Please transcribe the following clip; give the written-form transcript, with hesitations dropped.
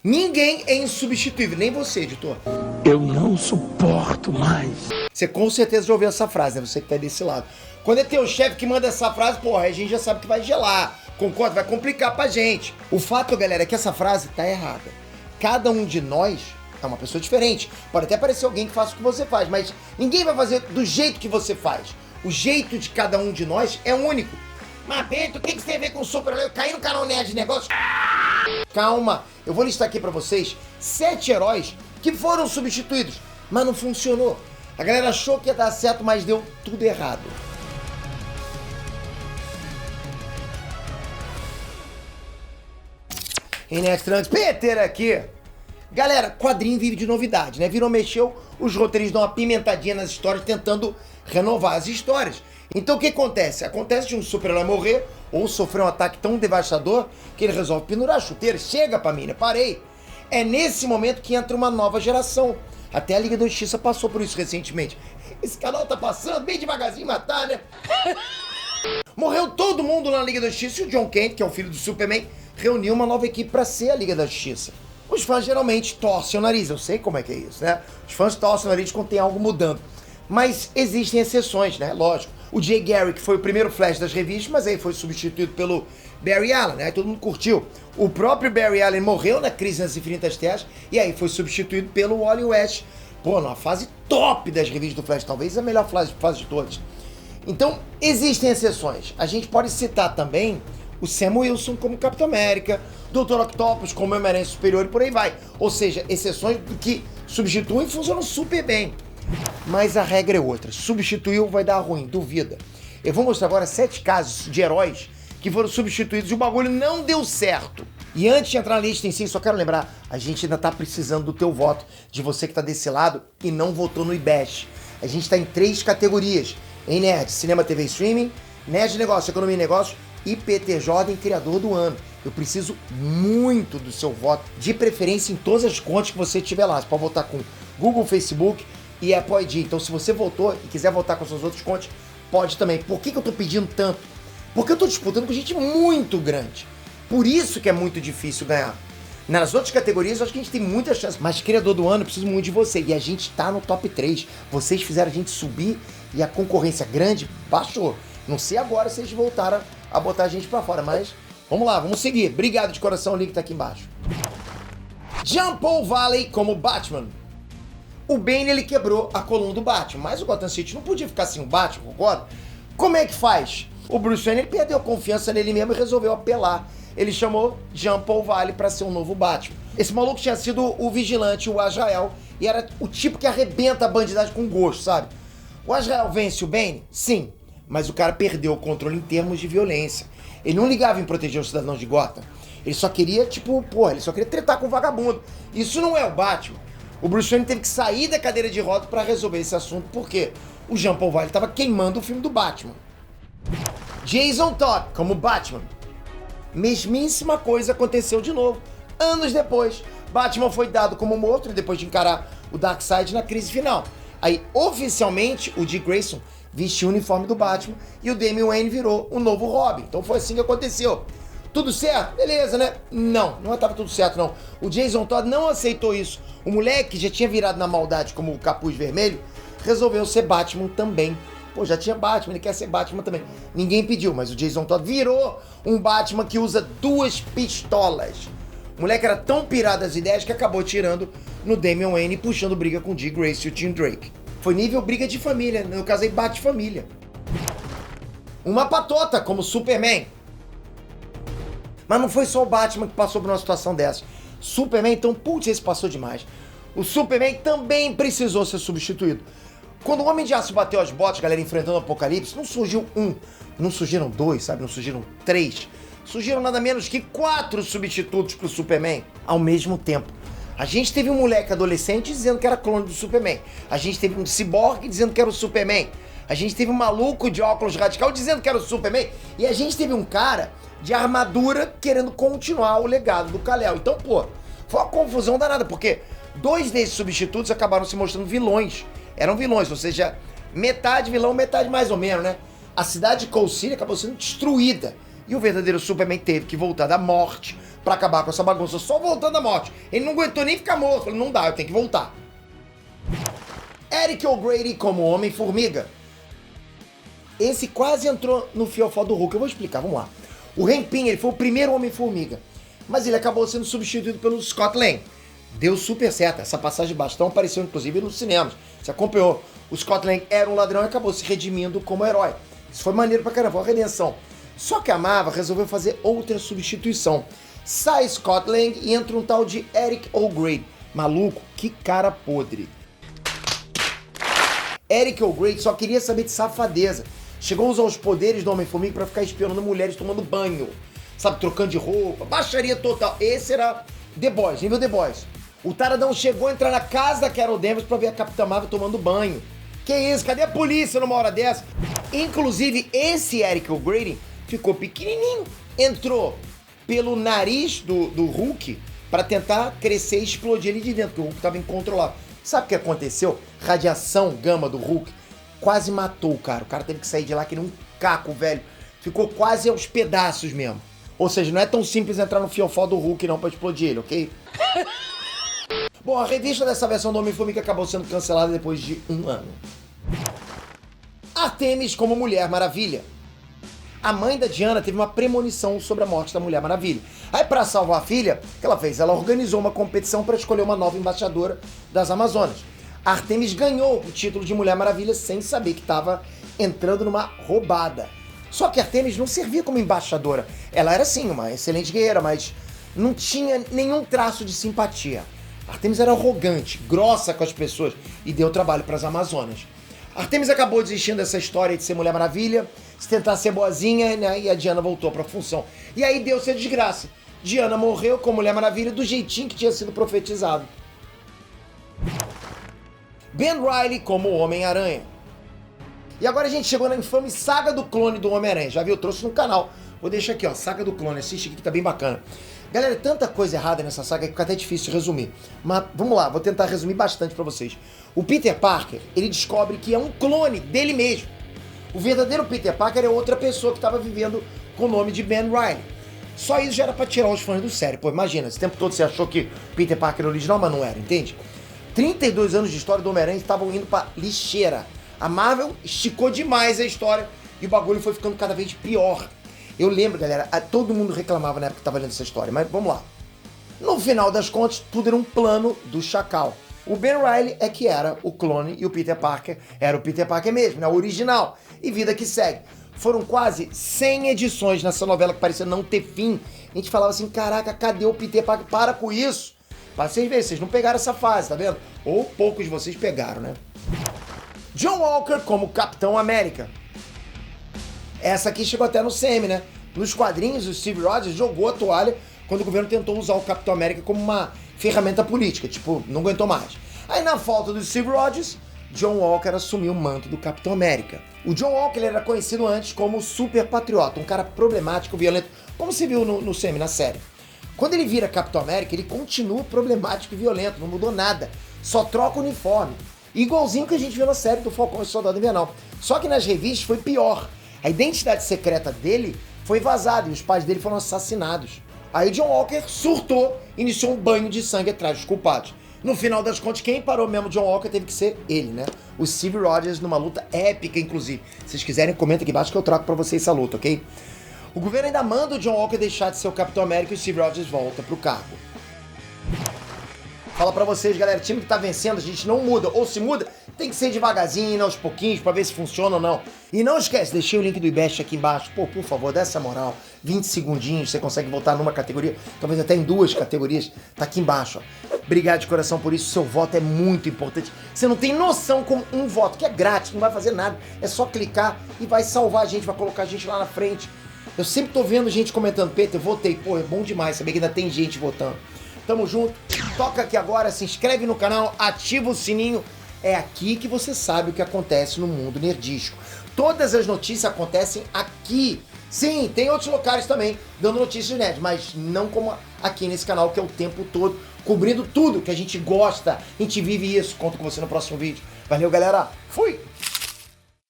Ninguém é insubstituível, nem você, editor. Eu não suporto mais. Você com certeza já ouviu essa frase, né? Você que tá desse lado. Quando é teu chefe que manda essa frase, porra, a gente já sabe que vai gelar. Concorda? Vai complicar pra gente. O fato, galera, é que essa frase tá errada. Cada um de nós é uma pessoa diferente. Pode até parecer alguém que faça o que você faz, mas ninguém vai fazer do jeito que você faz. O jeito de cada um de nós é único. Mas, Bento, o que você tem a ver com o super? Eu caí no canal Nerd de Negócio. Calma, eu vou listar aqui pra vocês 7 heróis que foram substituídos, mas não funcionou. A galera achou que ia dar certo, mas deu tudo errado. Inextrantes, Peter aqui. Galera, quadrinho vive de novidade, né? Virou, mexeu, os roteiristas dão uma pimentadinha nas histórias, tentando renovar as histórias. Então o que acontece? Acontece de um super-herói morrer ou sofrer um ataque tão devastador que ele resolve pendurar a chuteira. Chega pra mim, né? Parei. É nesse momento que entra uma nova geração. Até a Liga da Justiça passou por isso recentemente. Esse canal tá passando bem devagarzinho, matar, né? Morreu todo mundo na Liga da Justiça e o John Kent, que é o filho do Superman, reuniu uma nova equipe pra ser a Liga da Justiça. Os fãs geralmente torcem o nariz, eu sei como é que é isso, né? Os fãs torcem o nariz quando tem algo mudando. Mas existem exceções, né? Lógico. O Jay Garrick foi o primeiro Flash das revistas, mas aí foi substituído pelo Barry Allen, né? Aí todo mundo curtiu. O próprio Barry Allen morreu na Crise nas Infinitas Terras e aí foi substituído pelo Wally West. Pô, numa fase top das revistas do Flash, talvez a melhor fase de todas. Então, existem exceções. A gente pode citar também o Sam Wilson como Capitão América, Dr. Octopus como Homem-Aranha Superior e por aí vai. Ou seja, exceções que substituem e funcionam super bem. Mas a regra é outra. Substituiu, vai dar ruim, duvida. Eu vou mostrar agora 7 casos de heróis que foram substituídos e o bagulho não deu certo. E antes de entrar na lista em si, só quero lembrar, a gente ainda tá precisando do teu voto, de você que tá desse lado e não votou no IBEST. A gente tá em 3 categorias, em Nerd, Cinema, TV e Streaming, Nerd Negócio, Economia e Negócios e PT Jordan, Criador do Ano. Eu preciso muito do seu voto, de preferência em todas as contas que você tiver lá. Você pode votar com Google, Facebook e Apple ID. Então se você votou e quiser votar com suas outras contas, pode também. Por que eu tô pedindo tanto? Porque eu tô disputando com gente muito grande. Por isso que é muito difícil ganhar. Nas outras categorias eu acho que a gente tem muita chance. Mas Criador do Ano, eu preciso muito de você. E a gente tá no top 3. Vocês fizeram a gente subir e a concorrência grande baixou. Não sei agora se eles voltaram a botar a gente pra fora, mas vamos lá, vamos seguir. Obrigado de coração, o link tá aqui embaixo. Jean Paul Valley como Batman. O Bane, ele quebrou a coluna do Batman, mas o Gotham City não podia ficar sem o Batman, concorda? Como é que faz? O Bruce Wayne, ele perdeu a confiança nele mesmo e resolveu apelar. Ele chamou Jean Paul Valley pra ser um novo Batman. Esse maluco tinha sido o vigilante, o Azrael, e era o tipo que arrebenta a bandidagem com gosto, sabe? O Azrael vence o Bane? Sim. Mas o cara perdeu o controle em termos de violência. Ele não ligava em proteger os cidadãos de Gotham. Ele só queria, ele só queria tretar com o vagabundo. Isso não é o Batman. O Bruce Wayne teve que sair da cadeira de rodas pra resolver esse assunto, porque o Jean Paul Valley tava queimando o filme do Batman. Jason Todd como Batman. Mesmíssima coisa aconteceu de novo. Anos depois, Batman foi dado como morto depois de encarar o Darkseid na crise final. Aí, oficialmente, o Dick Grayson vestiu o uniforme do Batman e o Damian Wayne virou o novo Robin. Então foi assim que aconteceu. Tudo certo? Beleza, né? Não estava tudo certo, não. O Jason Todd não aceitou isso. O moleque, que já tinha virado na maldade como o Capuz Vermelho, resolveu ser Batman também. Pô, já tinha Batman, ele quer ser Batman também. Ninguém pediu, mas o Jason Todd virou um Batman que usa 2 pistolas. O moleque era tão pirado das ideias que acabou tirando no Damian Wayne e puxando briga com o Dick Grayson e o Tim Drake. Foi nível briga de família, no caso aí bate-família. Uma patota como Superman. Mas não foi só o Batman que passou por uma situação dessa. Superman, então, putz, esse passou demais. O Superman também precisou ser substituído. Quando o Homem de Aço bateu as botas, galera, enfrentando o Apocalipse, não surgiu um, não surgiram 2, sabe? Não surgiram 3. Surgiram nada menos que 4 substitutos pro Superman ao mesmo tempo. A gente teve um moleque adolescente dizendo que era clone do Superman. A gente teve um ciborgue dizendo que era o Superman. A gente teve um maluco de óculos radical dizendo que era o Superman. E a gente teve um cara de armadura querendo continuar o legado do Kal-El. Então, pô, foi uma confusão danada, porque 2 desses substitutos acabaram se mostrando vilões. Eram vilões, ou seja, metade vilão, metade mais ou menos, né? A cidade de Coal City acabou sendo destruída. E o verdadeiro Superman teve que voltar da morte pra acabar com essa bagunça, só voltando da morte. Ele não aguentou nem ficar morto, falou, não dá, eu tenho que voltar. Eric O'Grady como Homem-Formiga. Esse quase entrou no fiofó do Hulk, eu vou explicar, vamos lá. O Hank Pym, ele foi o primeiro Homem-Formiga, mas ele acabou sendo substituído pelo Scott Lang. Deu super certo, essa passagem de bastão apareceu inclusive nos cinemas, você acompanhou. O Scott Lang era um ladrão e acabou se redimindo como herói. Isso foi maneiro pra caramba, a redenção. Só que a Marvel resolveu fazer outra substituição. Sai Scott Lang e entra um tal de Eric O'Grady. Maluco, que cara podre. Eric O'Grady só queria saber de safadeza. Chegou a usar os poderes do Homem-Formiga pra ficar espionando mulheres tomando banho. Sabe, trocando de roupa, baixaria total. Esse era The Boys, nível The Boys. O taradão chegou a entrar na casa da Carol Danvers pra ver a Capitã Marvel tomando banho. Que isso, cadê a polícia numa hora dessa? Inclusive, esse Eric O'Grady ficou pequenininho. Entrou pelo nariz do Hulk pra tentar crescer e explodir ele de dentro, porque o Hulk tava incontrolável. Sabe o que aconteceu? Radiação gama do Hulk quase matou o cara. O cara teve que sair de lá que nem um caco, velho. Ficou quase aos pedaços mesmo. Ou seja, não é tão simples entrar no fiofó do Hulk não pra explodir ele, ok? Bom, a revista dessa versão do Homem-Formiga acabou sendo cancelada depois de 1 ano. Artemis como Mulher Maravilha. A mãe da Diana teve uma premonição sobre a morte da Mulher Maravilha. Aí, pra salvar a filha, o que ela fez? Ela organizou uma competição para escolher uma nova embaixadora das Amazonas. A Artemis ganhou o título de Mulher Maravilha sem saber que estava entrando numa roubada. Só que a Artemis não servia como embaixadora. Ela era, sim, uma excelente guerreira, mas não tinha nenhum traço de simpatia. A Artemis era arrogante, grossa com as pessoas e deu trabalho para as Amazonas. A Artemis acabou desistindo dessa história de ser Mulher Maravilha, se tentar ser boazinha, né, e a Diana voltou para a função. E aí deu-se a desgraça. Diana morreu como Mulher Maravilha do jeitinho que tinha sido profetizado. Ben Reilly como Homem-Aranha. E agora a gente chegou na infame saga do clone do Homem-Aranha. Já viu? Eu trouxe no canal. Vou deixar aqui, ó, saga do clone. Assiste aqui que tá bem bacana. Galera, tanta coisa errada nessa saga que fica até difícil de resumir. Mas vamos lá, vou tentar resumir bastante pra vocês. O Peter Parker, ele descobre que é um clone dele mesmo. O verdadeiro Peter Parker é outra pessoa que estava vivendo com o nome de Ben Reilly. Só isso já era pra tirar os fãs do sério. Pô, imagina, esse tempo todo você achou que Peter Parker era original, mas não era, entende? 32 anos de história do Homem-Aranha estavam indo pra lixeira. A Marvel esticou demais a história e o bagulho foi ficando cada vez pior. Eu lembro, galera, todo mundo reclamava na época que tava lendo essa história, mas vamos lá. No final das contas, tudo era um plano do Chacal. O Ben Reilly é que era o clone e o Peter Parker era o Peter Parker mesmo, né? O original. E vida que segue. Foram quase 100 edições nessa novela que parecia não ter fim. A gente falava assim, caraca, cadê o Peter Parker? Para com isso. Pra vocês verem, vocês não pegaram essa fase, tá vendo? Ou poucos de vocês pegaram, né? John Walker como Capitão América. Essa aqui chegou até no CM, né? Nos quadrinhos, o Steve Rogers jogou a toalha quando o governo tentou usar o Capitão América como uma ferramenta política. Tipo, não aguentou mais. Aí, na falta do Steve Rogers, John Walker assumiu o manto do Capitão América. O John Walker ele era conhecido antes como Super Patriota, um cara problemático, violento, como se viu no CM, na série. Quando ele vira Capitão América, ele continua problemático e violento, não mudou nada. Só troca o uniforme. Igualzinho que a gente viu na série do Falcão e Soldado Invernal. Só que nas revistas foi pior. A identidade secreta dele foi vazada e os pais dele foram assassinados. Aí John Walker surtou e iniciou um banho de sangue atrás dos culpados. No final das contas, quem parou mesmo John Walker teve que ser ele, né? O Steve Rogers, numa luta épica, inclusive. Se vocês quiserem, comenta aqui embaixo que eu trago pra vocês essa luta, ok? O governo ainda manda o John Walker deixar de ser o Capitão América e o Steve Rogers volta pro cargo. Fala pra vocês, galera, time que tá vencendo, a gente não muda. Ou se muda, tem que ser devagarzinho, aos pouquinhos, pra ver se funciona ou não. E não esquece, deixei o link do IBEST aqui embaixo. Pô, por favor, dá essa moral. 20 segundinhos, você consegue voltar numa categoria, talvez até em 2 categorias. Tá aqui embaixo, ó. Obrigado de coração por isso, seu voto é muito importante. Você não tem noção como um voto, que é grátis, não vai fazer nada. É só clicar e vai salvar a gente, vai colocar a gente lá na frente. Eu sempre tô vendo gente comentando, Peter, votei. Pô, é bom demais saber que ainda tem gente votando. Tamo junto, toca aqui agora, se inscreve no canal, ativa o sininho. É aqui que você sabe o que acontece no mundo nerdístico. Todas as notícias acontecem aqui. Sim, tem outros locais também dando notícias nerd, mas não como aqui nesse canal, que é o tempo todo cobrindo tudo que a gente gosta. A gente vive isso. Conto com você no próximo vídeo. Valeu, galera. Fui!